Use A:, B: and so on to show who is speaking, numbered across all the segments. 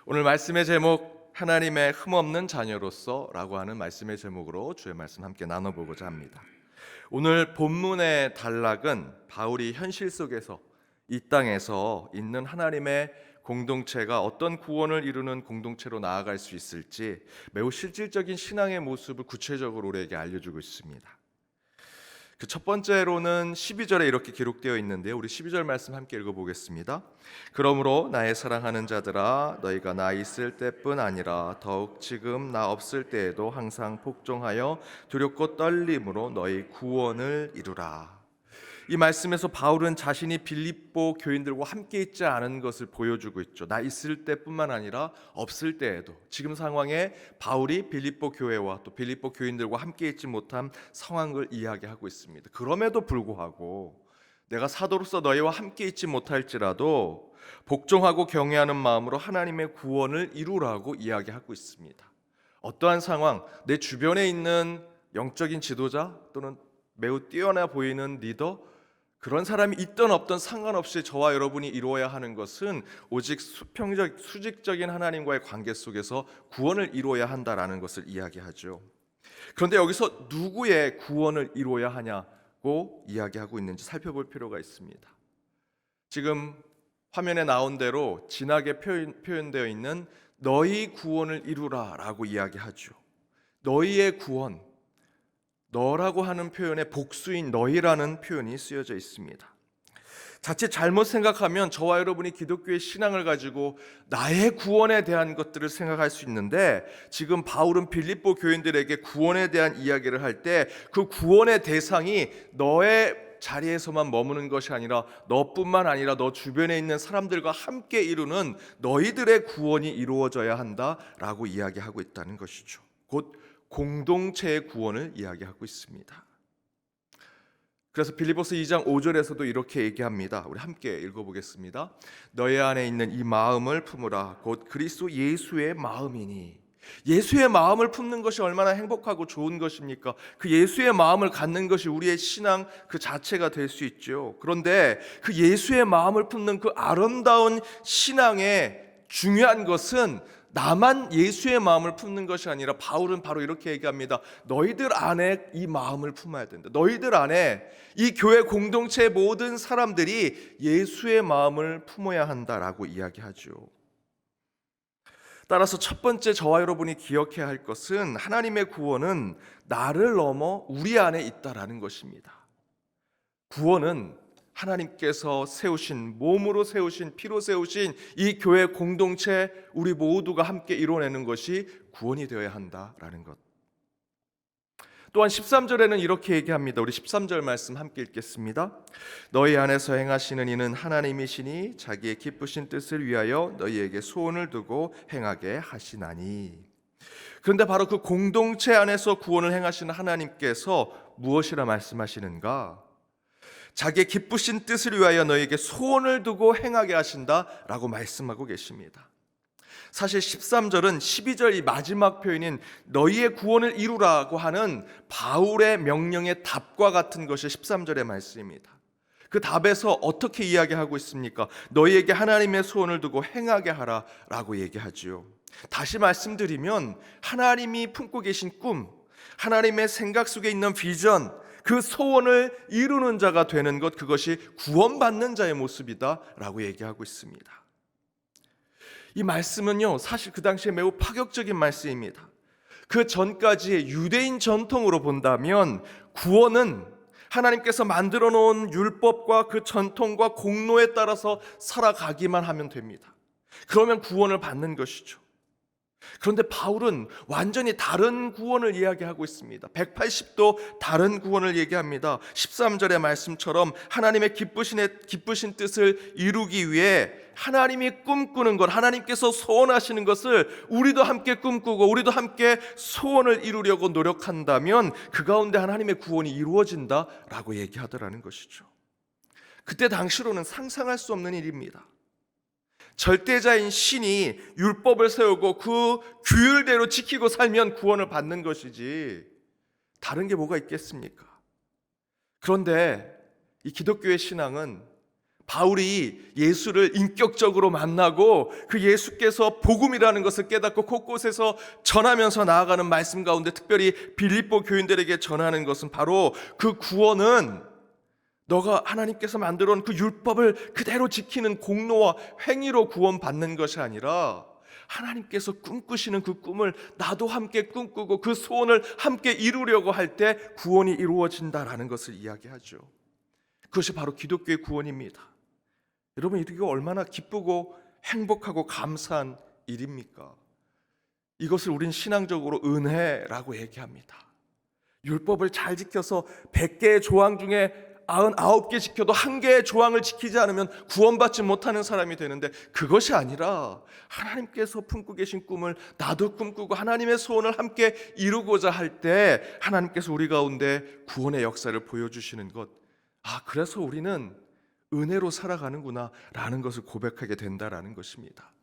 A: 오늘 말씀의 제목 하나님의 흠없는 자녀로서라고 하는 말씀의 제목으로 주의 말씀 함께 나눠보고자 합니다. 오늘 본문의 단락은 바울이 현실 속에서 이 땅에서 있는 하나님의 공동체가 어떤 구원을 이루는 공동체로 나아갈 수 있을지 매우 실질적인 신앙의 모습을 구체적으로 우리에게 알려주고 있습니다. 그 첫 번째로는 12절에 이렇게 기록되어 있는데요. 우리 12절 말씀 함께 읽어보겠습니다. 그러므로 나의 사랑하는 자들아, 너희가 나 있을 때뿐 아니라 더욱 지금 나 없을 때에도 항상 복종하여 두렵고 떨림으로 너희 구원을 이루라. 이 말씀에서 바울은 자신이 빌립보 교인들과 함께 있지 않은 것을 보여주고 있죠. 나 있을 때뿐만 아니라 없을 때에도 지금 상황에 바울이 빌립보 교회와 또 빌립보 교인들과 함께 있지 못한 상황을 이야기하고 있습니다. 그럼에도 불구하고 내가 사도로서 너희와 함께 있지 못할지라도 복종하고 경외하는 마음으로 하나님의 구원을 이루라고 이야기하고 있습니다. 어떠한 상황, 내 주변에 있는 영적인 지도자 또는 매우 뛰어나 보이는 리더, 그런 사람이 있든 없든 상관없이 저와 여러분이 이루어야 하는 것은 오직 수직적인 하나님과의 관계 속에서 구원을 이루어야 한다라는 것을 이야기하죠. 그런데 여기서 누구의 구원을 이루어야 하냐고 이야기하고 있는지 살펴볼 필요가 있습니다. 지금 화면에 나온 대로 진하게 표현되어 있는 너희 구원을 이루라라고 이야기하죠. 너희의 구원, 너라고 하는 표현에 복수인 너희라는 표현이 쓰여져 있습니다. 자칫 잘못 생각하면 저와 여러분이 기독교의 신앙을 가지고 나의 구원에 대한 것들을 생각할 수 있는데, 지금 바울은 빌립보 교인들에게 구원에 대한 이야기를 할 때 그 구원의 대상이 너의 자리에서만 머무는 것이 아니라 너뿐만 아니라 너 주변에 있는 사람들과 함께 이루는 너희들의 구원이 이루어져야 한다라고 이야기하고 있다는 것이죠. 곧 공동체의 구원을 이야기하고 있습니다. 그래서 빌립보서 2장 5절에서도 이렇게 얘기합니다. 우리 함께 읽어보겠습니다. 너희 안에 있는 이 마음을 품으라. 곧 그리스도 예수의 마음이니. 예수의 마음을 품는 것이 얼마나 행복하고 좋은 것입니까? 그 예수의 마음을 갖는 것이 우리의 신앙 그 자체가 될 수 있죠. 그런데 그 예수의 마음을 품는 그 아름다운 신앙의 중요한 것은 나만 예수의 마음을 품는 것이 아니라 바울은 바로 이렇게 얘기합니다. 너희들 안에 이 마음을 품어야 된다. 너희들 안에 이 교회 공동체의 모든 사람들이 예수의 마음을 품어야 한다라고 이야기하죠. 따라서 첫 번째 저와 여러분이 기억해야 할 것은 하나님의 구원은 나를 넘어 우리 안에 있다라는 것입니다. 구원은 하나님께서 세우신, 몸으로 세우신, 피로 세우신 이 교회 공동체 우리 모두가 함께 이뤄내는 것이 구원이 되어야 한다라는 것. 또한 13절에는 이렇게 얘기합니다. 우리 13절 말씀 함께 읽겠습니다. 너희 안에서 행하시는 이는 하나님이시니 자기의 기쁘신 뜻을 위하여 너희에게 소원을 두고 행하게 하시나니. 그런데 바로 그 공동체 안에서 구원을 행하시는 하나님께서 무엇이라 말씀하시는가? 자기의 기쁘신 뜻을 위하여 너에게 소원을 두고 행하게 하신다라고 말씀하고 계십니다. 사실 13절은 12절 이 마지막 표현인 너희의 구원을 이루라고 하는 바울의 명령의 답과 같은 것이 13절의 말씀입니다. 그 답에서 어떻게 이야기하고 있습니까? 너희에게 하나님의 소원을 두고 행하게 하라라고 얘기하지요. 다시 말씀드리면 하나님이 품고 계신 꿈, 하나님의 생각 속에 있는 비전, 그 소원을 이루는 자가 되는 것, 그것이 구원받는 자의 모습이다라고 얘기하고 있습니다. 이 말씀은요, 사실 그 당시에 매우 파격적인 말씀입니다. 그 전까지의 유대인 전통으로 본다면 구원은 하나님께서 만들어 놓은 율법과 그 전통과 공로에 따라서 살아가기만 하면 됩니다. 그러면 구원을 받는 것이죠. 그런데 바울은 완전히 다른 구원을 이야기하고 있습니다. 180도 다른 구원을 얘기합니다. 13절의 말씀처럼 하나님의 기쁘신 뜻을 이루기 위해 하나님이 꿈꾸는 것, 하나님께서 소원하시는 것을 우리도 함께 꿈꾸고 우리도 함께 소원을 이루려고 노력한다면 그 가운데 하나님의 구원이 이루어진다라고 얘기하더라는 것이죠. 그때 당시로는 상상할 수 없는 일입니다. 절대자인 신이 율법을 세우고 그 규율대로 지키고 살면 구원을 받는 것이지 다른 게 뭐가 있겠습니까? 그런데 이 기독교의 신앙은 바울이 예수를 인격적으로 만나고 그 예수께서 복음이라는 것을 깨닫고 곳곳에서 전하면서 나아가는 말씀 가운데 특별히 빌립보 교인들에게 전하는 것은 바로 그 구원은 너가 하나님께서 만들어 놓은 그 율법을 그대로 지키는 공로와 행위로 구원받는 것이 아니라 하나님께서 꿈꾸시는 그 꿈을 나도 함께 꿈꾸고 그 소원을 함께 이루려고 할 때 구원이 이루어진다라는 것을 이야기하죠. 그것이 바로 기독교의 구원입니다. 여러분, 이거 얼마나 기쁘고 행복하고 감사한 일입니까? 이것을 우린 신앙적으로 은혜라고 얘기합니다. 율법을 잘 지켜서 100개의 조항 중에 99개 지켜도 1개의 조항을 지키지 않으면 구원받지 못하는 사람이 되는데, 그것이 아니라 하나님께서 품고 계신 꿈을 나도 꿈꾸고 하나님의 소원을 함께 이루고자 할 때 하나님께서 우리 가운데 구원의 역사를 보여주시는 것, 그래서 우리는 은혜로 살아가는구나 라는 것을 고백하게 된다라는 것입니다.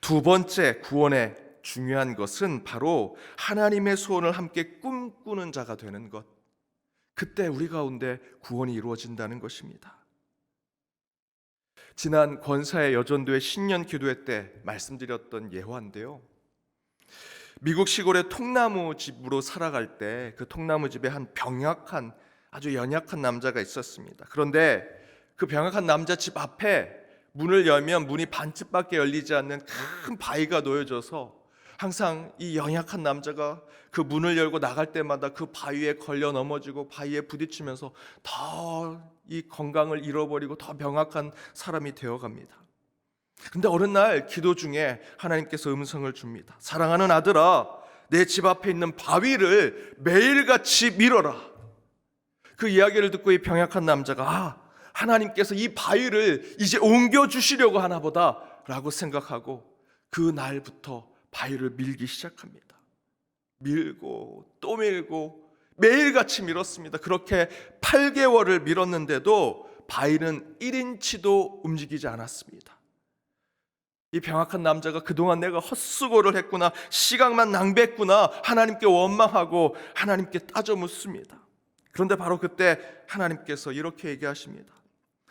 A: 두 번째 구원의 중요한 것은 바로 하나님의 소원을 함께 꿈꾸는 자가 되는 것. 그때 우리 가운데 구원이 이루어진다는 것입니다. 지난 권사의 여전도의 신년 기도회 때 말씀드렸던 예화인데요, 미국 시골의 통나무 집으로 살아갈 때 그 통나무 집에 한 병약한, 아주 연약한 남자가 있었습니다. 그런데 그 병약한 남자 집 앞에 문을 열면 문이 반쯤밖에 열리지 않는 큰 바위가 놓여져서 항상 이 연약한 남자가 그 문을 열고 나갈 때마다 그 바위에 걸려 넘어지고 바위에 부딪히면서 더 이 건강을 잃어버리고 더 병약한 사람이 되어갑니다. 근데 어느 날 기도 중에 하나님께서 음성을 줍니다. 사랑하는 아들아, 내 집 앞에 있는 바위를 매일같이 밀어라. 그 이야기를 듣고 이 병약한 남자가 하나님께서 이 바위를 이제 옮겨주시려고 하나 보다 라고 생각하고 그 날부터 바위를 밀기 시작합니다. 밀고 또 밀고 매일같이 밀었습니다. 그렇게 8개월을 밀었는데도 바위는 1인치도 움직이지 않았습니다. 이 병약한 남자가 그동안 내가 헛수고를 했구나, 시간만 낭비했구나, 하나님께 원망하고 하나님께 따져 묻습니다. 그런데 바로 그때 하나님께서 이렇게 얘기하십니다.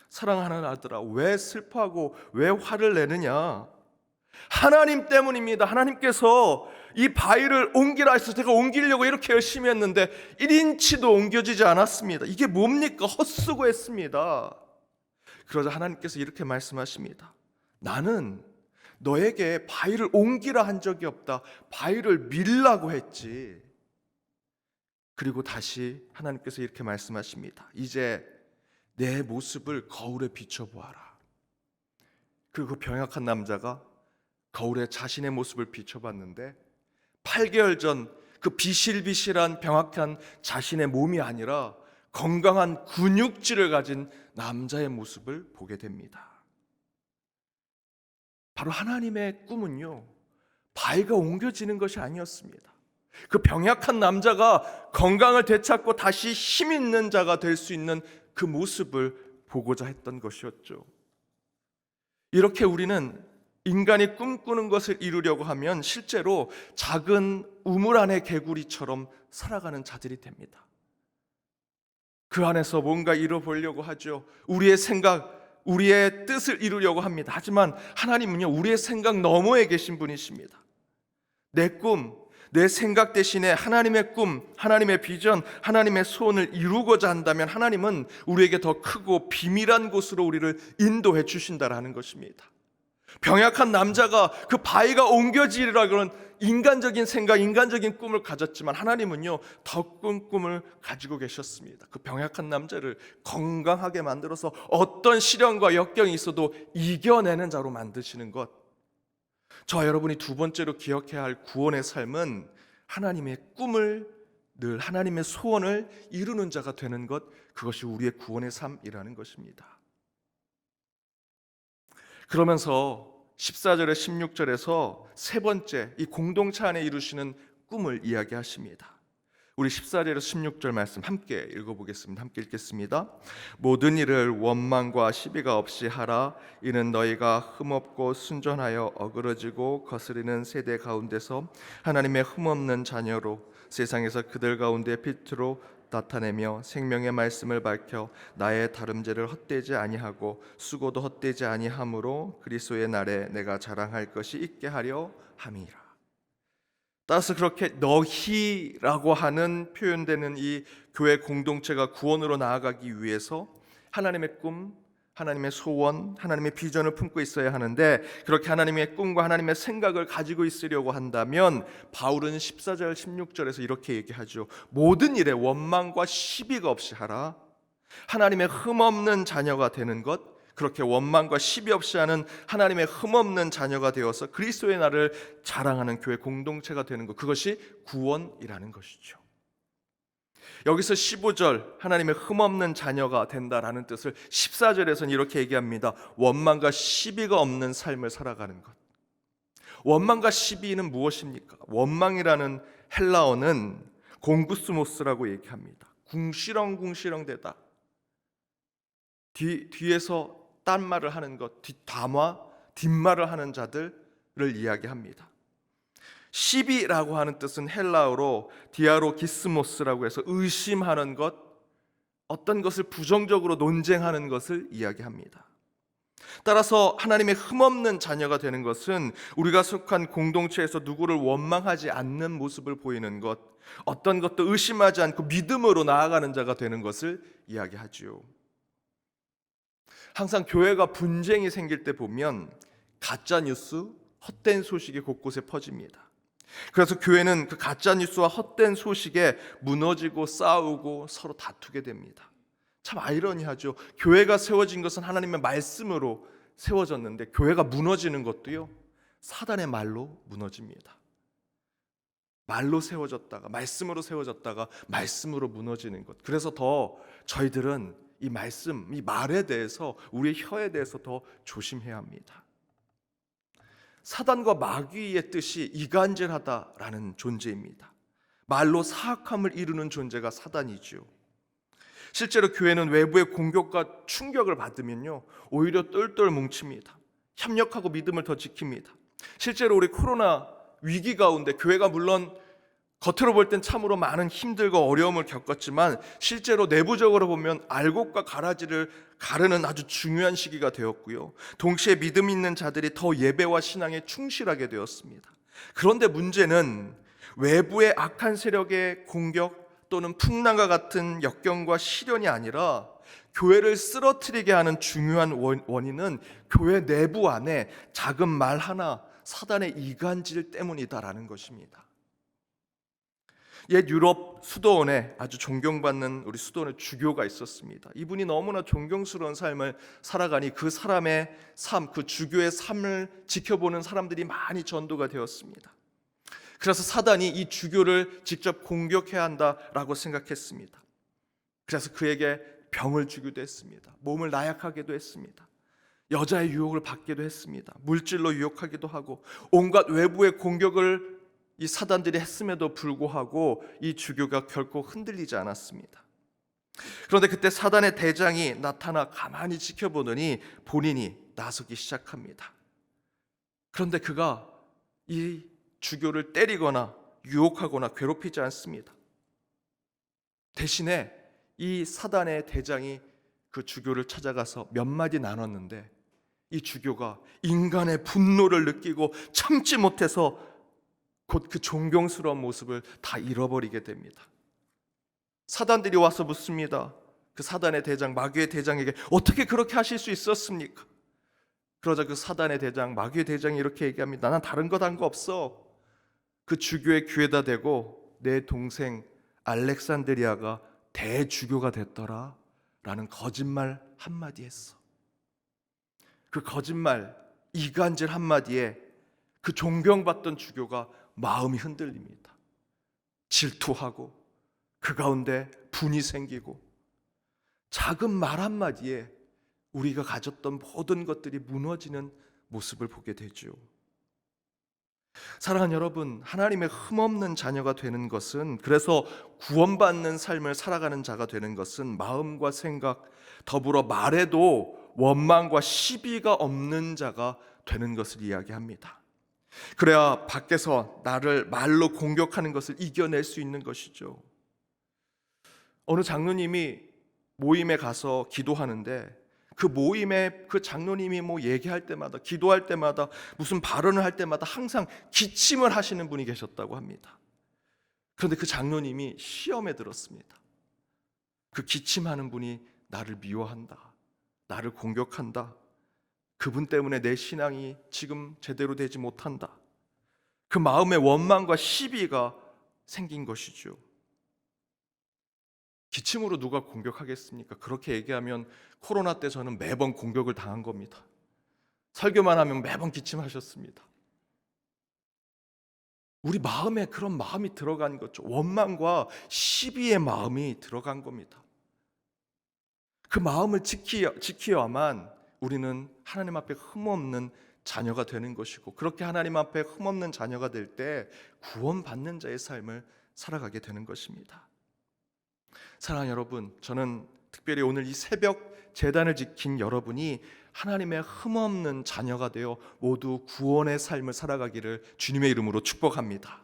A: 사랑하는 아들아, 왜 슬퍼하고 왜 화를 내느냐? 하나님 때문입니다. 하나님께서 이 바위를 옮기라 해서 제가 옮기려고 이렇게 열심히 했는데 1인치도 옮겨지지 않았습니다. 이게 뭡니까? 헛수고했습니다. 그러자 하나님께서 이렇게 말씀하십니다. 나는 너에게 바위를 옮기라 한 적이 없다. 바위를 밀라고 했지. 그리고 다시 하나님께서 이렇게 말씀하십니다. 이제 내 모습을 거울에 비춰보아라. 그리고 그 병약한 남자가 거울에 자신의 모습을 비춰봤는데 8개월 전 그 비실비실한 병약한 자신의 몸이 아니라 건강한 근육질을 가진 남자의 모습을 보게 됩니다. 바로 하나님의 꿈은요, 바위가 옮겨지는 것이 아니었습니다. 그 병약한 남자가 건강을 되찾고 다시 힘 있는 자가 될 수 있는 그 모습을 보고자 했던 것이었죠. 이렇게 우리는 인간이 꿈꾸는 것을 이루려고 하면 실제로 작은 우물 안의 개구리처럼 살아가는 자들이 됩니다. 그 안에서 뭔가 이뤄보려고 하죠. 우리의 생각, 우리의 뜻을 이루려고 합니다. 하지만 하나님은요, 우리의 생각 너머에 계신 분이십니다. 내 꿈, 내 생각 대신에 하나님의 꿈, 하나님의 비전, 하나님의 소원을 이루고자 한다면 하나님은 우리에게 더 크고 비밀한 곳으로 우리를 인도해 주신다라는 것입니다. 병약한 남자가 그 바위가 옮겨지리라 그런 인간적인 생각, 인간적인 꿈을 가졌지만 하나님은요, 더 큰 꿈을 가지고 계셨습니다. 그 병약한 남자를 건강하게 만들어서 어떤 시련과 역경이 있어도 이겨내는 자로 만드시는 것. 저와 여러분이 두 번째로 기억해야 할 구원의 삶은 하나님의 꿈을, 늘 하나님의 소원을 이루는 자가 되는 것, 그것이 우리의 구원의 삶이라는 것입니다. 그러면서 14절에 16절에서 세 번째 이 공동체 안에 이루시는 꿈을 이야기하십니다. 우리 14절에서 16절 말씀 함께 읽어보겠습니다. 함께 읽겠습니다. 모든 일을 원망과 시비가 없이 하라. 이는 너희가 흠없고 순전하여 어그러지고 거스리는 세대 가운데서 하나님의 흠없는 자녀로 세상에서 그들 가운데 빛으로 나타내며 생명의 말씀을 밝혀 나의 다름질을 헛되지 아니하고 수고도 헛되지 아니함으로 그리스도의 날에 내가 자랑할 것이 있게 하려 함이라. 따라서 그렇게 너희라고 하는 표현되는 이 교회 공동체가 구원으로 나아가기 위해서 하나님의 꿈, 하나님의 소원, 하나님의 비전을 품고 있어야 하는데, 그렇게 하나님의 꿈과 하나님의 생각을 가지고 있으려고 한다면 바울은 14절 16절에서 이렇게 얘기하죠. 모든 일에 원망과 시비가 없이 하라. 하나님의 흠없는 자녀가 되는 것, 그렇게 원망과 시비 없이 하는 하나님의 흠없는 자녀가 되어서 그리스도의 날을 자랑하는 교회 공동체가 되는 것, 그것이 구원이라는 것이죠. 여기서 15절 하나님의 흠없는 자녀가 된다라는 뜻을 14절에서는 이렇게 얘기합니다. 원망과 시비가 없는 삶을 살아가는 것. 원망과 시비는 무엇입니까? 원망이라는 헬라어는 공구스모스라고 얘기합니다. 궁시렁궁시렁대다. 뒤에서 딴 말을 하는 것, 뒷말을 하는 자들을 이야기합니다. 시비라고 하는 뜻은 헬라어로 디아로기스모스라고 해서 의심하는 것, 어떤 것을 부정적으로 논쟁하는 것을 이야기합니다. 따라서 하나님의 흠없는 자녀가 되는 것은 우리가 속한 공동체에서 누구를 원망하지 않는 모습을 보이는 것, 어떤 것도 의심하지 않고 믿음으로 나아가는 자가 되는 것을 이야기하지요. 항상 교회가 분쟁이 생길 때 보면 가짜 뉴스, 헛된 소식이 곳곳에 퍼집니다. 그래서 교회는 그 가짜 뉴스와 헛된 소식에 무너지고 싸우고 서로 다투게 됩니다. 참 아이러니하죠. 교회가 세워진 것은 하나님의 말씀으로 세워졌는데 교회가 무너지는 것도요, 사단의 말로 무너집니다. 말로 세워졌다가 말씀으로 세워졌다가 말씀으로 무너지는 것. 그래서 더 저희들은 이 말씀, 이 말에 대해서, 우리의 혀에 대해서 더 조심해야 합니다. 사단과 마귀의 뜻이 이간질하다라는 존재입니다. 말로 사악함을 이루는 존재가 사단이죠. 실제로 교회는 외부의 공격과 충격을 받으면요, 오히려 똘똘 뭉칩니다. 협력하고 믿음을 더 지킵니다. 실제로 우리 코로나 위기 가운데 교회가 물론 겉으로 볼 땐 참으로 많은 힘들고 어려움을 겪었지만 실제로 내부적으로 보면 알곡과 가라지를 가르는 아주 중요한 시기가 되었고요, 동시에 믿음 있는 자들이 더 예배와 신앙에 충실하게 되었습니다. 그런데 문제는 외부의 악한 세력의 공격 또는 풍랑과 같은 역경과 시련이 아니라 교회를 쓰러뜨리게 하는 중요한 원인은 교회 내부 안에 작은 말 하나, 사단의 이간질 때문이다라는 것입니다. 옛 유럽 수도원에 아주 존경받는 우리 수도원의 주교가 있었습니다. 이분이 너무나 존경스러운 삶을 살아가니 그 사람의 삶, 그 주교의 삶을 지켜보는 사람들이 많이 전도가 되었습니다. 그래서 사단이 이 주교를 직접 공격해야 한다라고 생각했습니다. 그래서 그에게 병을 주기도 했습니다. 몸을 나약하게도 했습니다. 여자의 유혹을 받기도 했습니다. 물질로 유혹하기도 하고 온갖 외부의 공격을 이 사단들이 했음에도 불구하고 이 주교가 결코 흔들리지 않았습니다. 그런데 그때 사단의 대장이 나타나 가만히 지켜보더니 본인이 나서기 시작합니다. 그런데 그가 이 주교를 때리거나 유혹하거나 괴롭히지 않습니다. 대신에 이 사단의 대장이 그 주교를 찾아가서 몇 마디 나눴는데 이 주교가 인간의 분노를 느끼고 참지 못해서 곧 그 존경스러운 모습을 다 잃어버리게 됩니다. 사단들이 와서 묻습니다. 그 사단의 대장, 마귀의 대장에게 어떻게 그렇게 하실 수 있었습니까? 그러자 그 사단의 대장, 마귀의 대장이 이렇게 얘기합니다. 나는 다른 것 한 거 없어. 그 주교의 귀에다 대고 내 동생 알렉산드리아가 대주교가 됐더라 라는 거짓말 한마디 했어. 그 거짓말, 이간질 한마디에 그 존경받던 주교가 마음이 흔들립니다. 질투하고 그 가운데 분이 생기고 작은 말 한마디에 우리가 가졌던 모든 것들이 무너지는 모습을 보게 되죠. 사랑하는 여러분, 하나님의 흠없는 자녀가 되는 것은, 그래서 구원받는 삶을 살아가는 자가 되는 것은 마음과 생각, 더불어 말에도 원망과 시비가 없는 자가 되는 것을 이야기합니다. 그래야 밖에서 나를 말로 공격하는 것을 이겨낼 수 있는 것이죠. 어느 장로님이 모임에 가서 기도하는데 그 모임에 그 장로님이 뭐 얘기할 때마다, 기도할 때마다, 무슨 발언을 할 때마다 항상 기침을 하시는 분이 계셨다고 합니다. 그런데 그 장로님이 시험에 들었습니다. 그 기침하는 분이 나를 미워한다, 나를 공격한다, 그분 때문에 내 신앙이 지금 제대로 되지 못한다, 그 마음에 원망과 시비가 생긴 것이죠. 기침으로 누가 공격하겠습니까? 그렇게 얘기하면 코로나 때 저는 매번 공격을 당한 겁니다. 설교만 하면 매번 기침하셨습니다. 우리 마음에 그런 마음이 들어간 거죠. 원망과 시비의 마음이 들어간 겁니다. 그 마음을 지키어야만 우리는 하나님 앞에 흠없는 자녀가 되는 것이고, 그렇게 하나님 앞에 흠없는 자녀가 될 때 구원받는 자의 삶을 살아가게 되는 것입니다. 사랑하는 여러분, 저는 특별히 오늘 이 새벽 제단을 지킨 여러분이 하나님의 흠없는 자녀가 되어 모두 구원의 삶을 살아가기를 주님의 이름으로 축복합니다.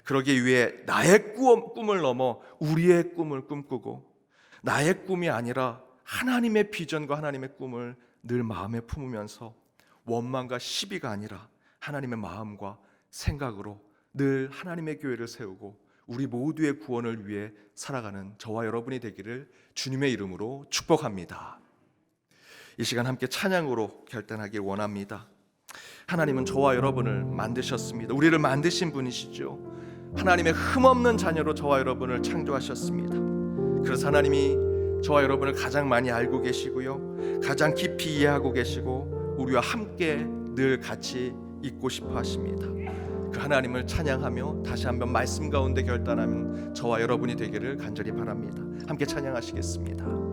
A: 그러기 위해 나의 꿈을 넘어 우리의 꿈을 꿈꾸고, 나의 꿈이 아니라 하나님의 비전과 하나님의 꿈을 늘 마음에 품으면서 원망과 시비가 아니라 하나님의 마음과 생각으로 늘 하나님의 교회를 세우고 우리 모두의 구원을 위해 살아가는 저와 여러분이 되기를 주님의 이름으로 축복합니다. 이 시간 함께 찬양으로 결단하길 원합니다. 하나님은 저와 여러분을 만드셨습니다. 우리를 만드신 분이시죠. 하나님의 흠없는 자녀로 저와 여러분을 창조하셨습니다. 그래서 하나님이 저와 여러분을 가장 많이 알고 계시고요, 가장 깊이 이해하고 계시고 우리와 함께 늘 같이 있고 싶어 하십니다. 그 하나님을 찬양하며 다시 한번 말씀 가운데 결단하는 저와 여러분이 되기를 간절히 바랍니다. 함께 찬양하시겠습니다.